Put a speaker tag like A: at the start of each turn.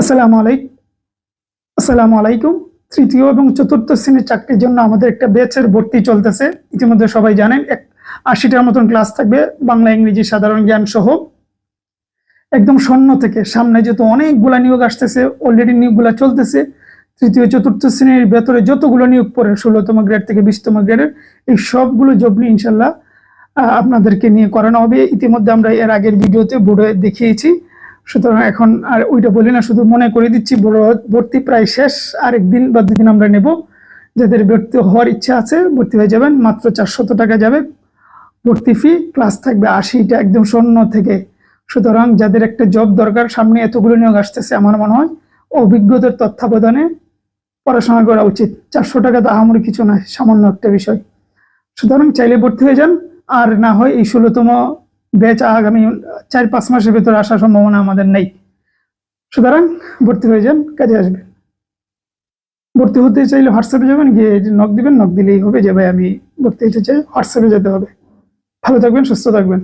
A: আসসালামু আলাইকুম। আসসালামু আলাইকুম। তৃতীয় এবং চতুর্থ শ্রেণীর চাকরির জন্য আমাদের একটা ব্যাচের ভর্তি চলতেছে। ইতিমধ্যে সবাই জানেন ৮০টার মতন ক্লাস থাকবে, বাংলা, ইংরেজি, সাধারণ জ্ঞান সহ। একদম শূন্য থেকে সামনে যেহেতু অনেকগুলা নিয়োগ আসতেছে, অলরেডি নিয়োগগুলা চলতেছে। তৃতীয় চতুর্থ শ্রেণীর ভেতরে যতগুলো নিয়োগ পড়ে ১৬তম গ্রেড থেকে ২০তম গ্রেডের, এই সবগুলো জব নিয়ে ইনশাল্লাহ আপনাদেরকে নিয়ে করানো হবে। ইতিমধ্যে আমরা এর আগের ভিডিওতে বোর্ডে দেখিয়েছি, সুতরাং এখন আর ওইটা বলি না, শুধু মনে করে দিচ্ছি ভর্তি প্রায় শেষ। আর একদিন বা দুদিন আমরা নেব। যাদের ভর্তি হওয়ার ইচ্ছা আছে ভর্তি হয়ে যাবেন। মাত্র ৪০০ টাকা যাবে ভর্তি ফি, ক্লাস থাকবে ৮০টা, একদম শূন্য থেকে। সুতরাং যাদের একটা জব দরকার, সামনে এতগুলো নিয়োগ আসতেছে, আমার মনে হয় অভিজ্ঞতার তত্ত্বাবধানে পড়াশোনা করা উচিত। ৪০০ টাকা তো আহামরি কিছু নয়, সামান্য একটা বিষয়। সুতরাং চাইলে ভর্তি হয়ে যান। আর না হয় এই ১৬তম ব্যাচ আগামী ৪-৫ মাসের ভেতরে আসার সম্ভাবনা আমাদের নেই। সুতরাং ভর্তি হয়ে যান, কাজে আসবেন। ভর্তি হতে চাইলে হোয়াটসঅ্যাপে যাবেন, গিয়ে নক দিবেন, নক দিলেই হবে যে ভাই আমি ভর্তি হতে চাই। হোয়াটসঅ্যাপে যেতে হবে। ভালো থাকবেন, সুস্থ থাকবেন।